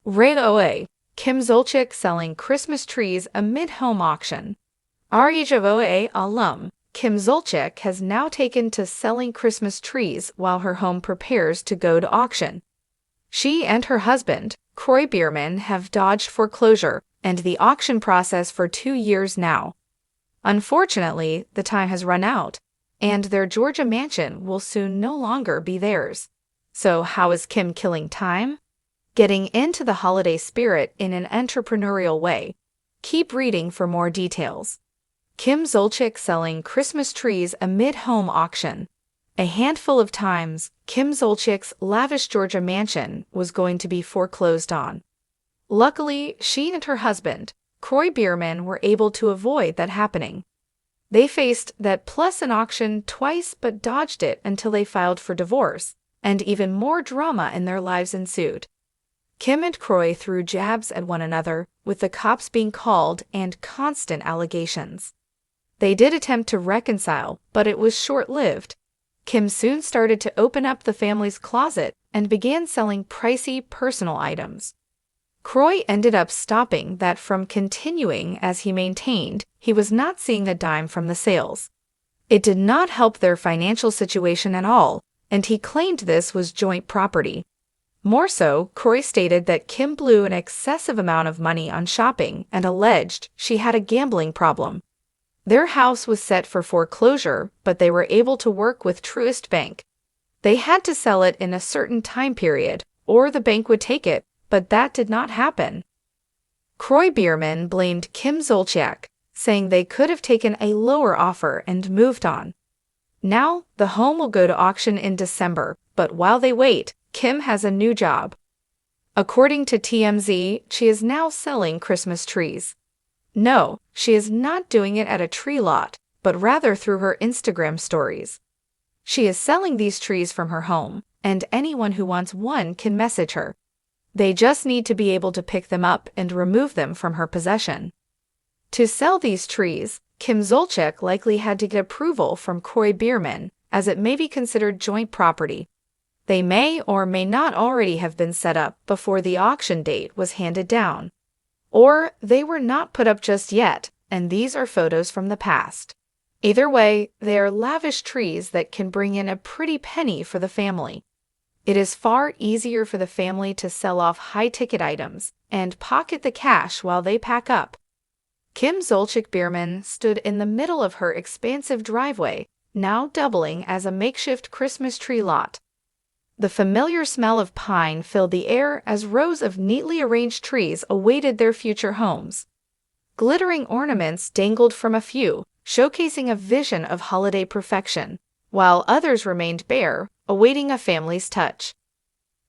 RAOA, Kim Zolciak selling Christmas trees amid home auction. RAOA alum, Kim Zolciak has now taken to selling Christmas trees while her home prepares to go to auction. She and her husband, Kroy Bierman, have dodged foreclosure and the auction process for 2 years now. Unfortunately, the time has run out, and their Georgia mansion will soon no longer be theirs. So how is Kim killing time? Getting into the holiday spirit in an entrepreneurial way. Keep reading for more details. Kim Zolciak selling Christmas trees amid home auction. A handful of times, Kim Zolciak's lavish Georgia mansion was going to be foreclosed on. Luckily, she and her husband, Kroy Bierman, were able to avoid that happening. They faced that plus an auction twice but dodged it until they filed for divorce, and even more drama in their lives ensued. Kim and Kroy threw jabs at one another, with the cops being called and constant allegations. They did attempt to reconcile, but it was short-lived. Kim soon started to open up the family's closet and began selling pricey personal items. Kroy ended up stopping that from continuing as he maintained he was not seeing a dime from the sales. It did not help their financial situation at all, and he claimed this was joint property. More so, Kroy stated that Kim blew an excessive amount of money on shopping and alleged she had a gambling problem. Their house was set for foreclosure, but they were able to work with Truist Bank. They had to sell it in a certain time period, or the bank would take it, but that did not happen. Kroy Bierman blamed Kim Zolciak, saying they could have taken a lower offer and moved on. Now, the home will go to auction in December, but while they wait, Kim has a new job. According to TMZ, she is now selling Christmas trees. No, she is not doing it at a tree lot, but rather through her Instagram stories. She is selling these trees from her home, and anyone who wants one can message her. They just need to be able to pick them up and remove them from her possession. To sell these trees, Kim Zolciak likely had to get approval from Kroy Bierman, as it may be considered joint property. They may or may not already have been set up before the auction date was handed down. Or they were not put up just yet, and these are photos from the past. Either way, they are lavish trees that can bring in a pretty penny for the family. It is far easier for the family to sell off high-ticket items and pocket the cash while they pack up. Kim Zolciak Bierman stood in the middle of her expansive driveway, now doubling as a makeshift Christmas tree lot. The familiar smell of pine filled the air as rows of neatly arranged trees awaited their future homes. Glittering ornaments dangled from a few, showcasing a vision of holiday perfection, while others remained bare, awaiting a family's touch.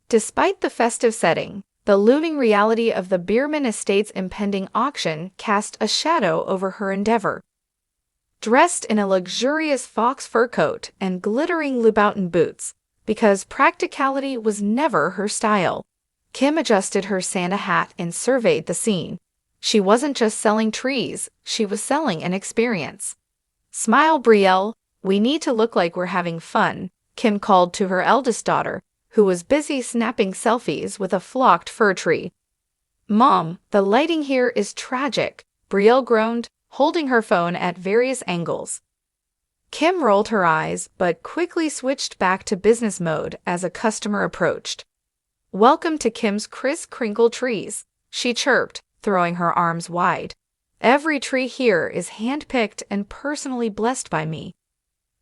Despite the festive setting, the looming reality of the Bierman estate's impending auction cast a shadow over her endeavor. Dressed in a luxurious fox fur coat and glittering Louboutin boots, because practicality was never her style, Kim adjusted her Santa hat and surveyed the scene. She wasn't just selling trees, she was selling an experience. "Smile, Brielle, we need to look like we're having fun," Kim called to her eldest daughter, who was busy snapping selfies with a flocked fir tree. "Mom, the lighting here is tragic," Brielle groaned, holding her phone at various angles. Kim rolled her eyes but quickly switched back to business mode as a customer approached. "Welcome to Kim's Kris Kringle Trees," she chirped, throwing her arms wide. "Every tree here is hand-picked and personally blessed by me.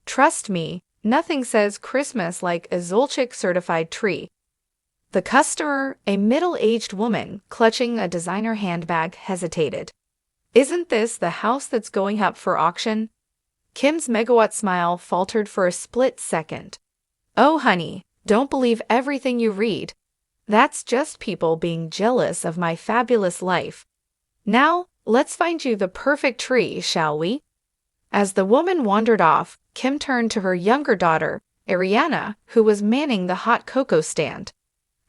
Trust me, nothing says Christmas like a Zolciak-certified tree." The customer, a middle-aged woman clutching a designer handbag, hesitated. "Isn't this the house that's going up for auction?" Kim's megawatt smile faltered for a split second. "Oh, honey, don't believe everything you read. That's just people being jealous of my fabulous life. Now, let's find you the perfect tree, shall we?" As the woman wandered off, Kim turned to her younger daughter, Ariana, who was manning the hot cocoa stand.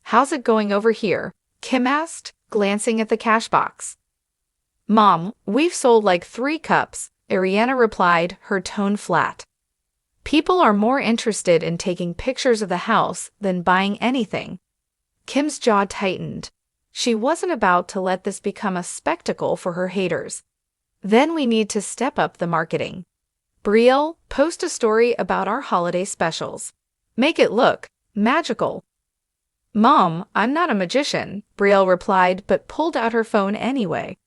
"How's it going over here?" Kim asked, glancing at the cash box. "Mom, we've sold like 3 cups," Ariana replied, her tone flat. "People are more interested in taking pictures of the house than buying anything." Kim's jaw tightened. She wasn't about to let this become a spectacle for her haters. Then we need to step up the marketing. Brielle, post a story about our holiday specials. Make it look magical. Mom, I'm not a magician, Brielle replied, but pulled out her phone anyway.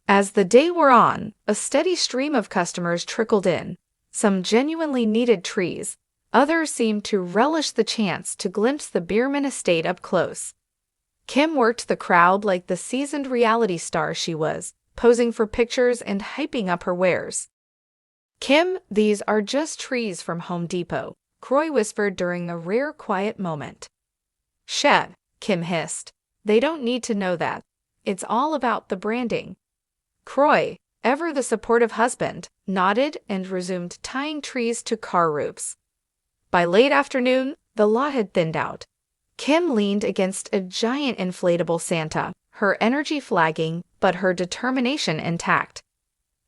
As the day wore on, a steady stream of customers trickled in. Some genuinely needed trees. Others seemed to relish the chance to glimpse the Bierman estate up close. Kim worked the crowd like the seasoned reality star she was, posing for pictures and hyping up her wares. Kim, these are just trees from Home Depot, Croy whispered during a rare quiet moment. Shed, Kim hissed. They don't need to know that. It's all about the branding. Croy, ever the supportive husband, nodded and resumed tying trees to car roofs. By late afternoon, the lot had thinned out. Kim leaned against a giant inflatable Santa, her energy flagging but her determination intact.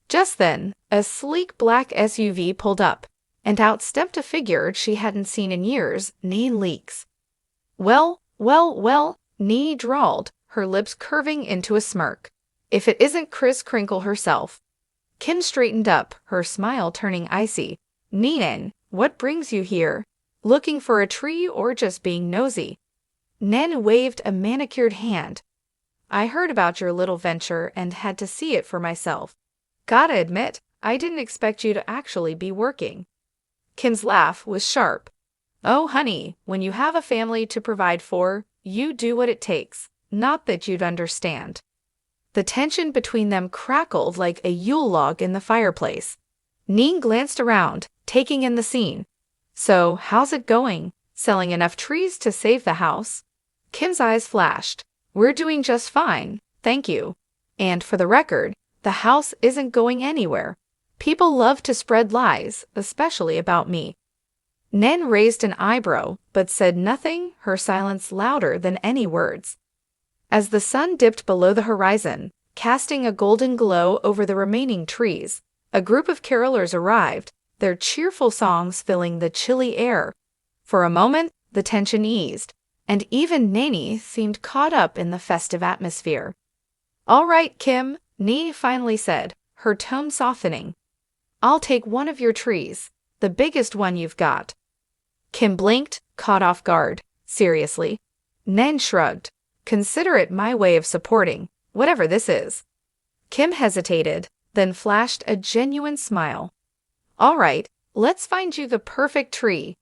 Just then, a sleek black SUV pulled up, and out stepped a figure she hadn't seen in years, Nene Leakes. Well, Nee drawled, her lips curving into a smirk. If it isn't Kris Kringle herself. Kim straightened up, her smile turning icy. Nene, what brings you here? Looking for a tree or just being nosy? Nen waved a manicured hand. I heard about your little venture and had to see it for myself. Gotta admit, I didn't expect you to actually be working. Kim's laugh was sharp. Oh, honey, when you have a family to provide for, you do what it takes. Not that you'd understand. The tension between them crackled like a Yule log in the fireplace. Nene glanced around, taking in the scene. So, how's it going? Selling enough trees to save the house? Kim's eyes flashed. We're doing just fine, thank you. And for the record, the house isn't going anywhere. People love to spread lies, especially about me. Nen raised an eyebrow, but said nothing, her silence louder than any words. As the sun dipped below the horizon, casting a golden glow over the remaining trees, a group of carolers arrived, their cheerful songs filling the chilly air. For a moment, the tension eased, and even Nene seemed caught up in the festive atmosphere. All right, Kim, Nene finally said, her tone softening. I'll take one of your trees, the biggest one you've got. Kim blinked, caught off guard. Seriously? Nen shrugged. Consider it my way of supporting, whatever this is. Kim hesitated, then flashed a genuine smile. All right, let's find you the perfect tree.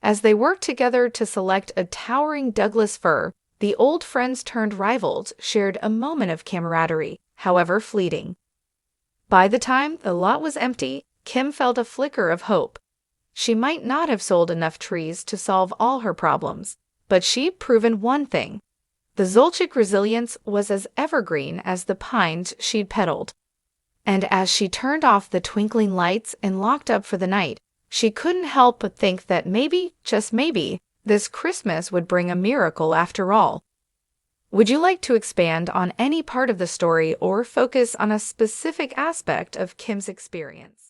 As they worked together to select a towering Douglas fir, the old friends turned rivals shared a moment of camaraderie, however fleeting. By the time the lot was empty, Kim felt a flicker of hope. She might not have sold enough trees to solve all her problems, but she'd proven one thing. The Zolciak resilience was as evergreen as the pines she'd peddled. And as she turned off the twinkling lights and locked up for the night, she couldn't help but think that maybe, just maybe, this Christmas would bring a miracle after all. Would you like to expand on any part of the story or focus on a specific aspect of Kim's experience?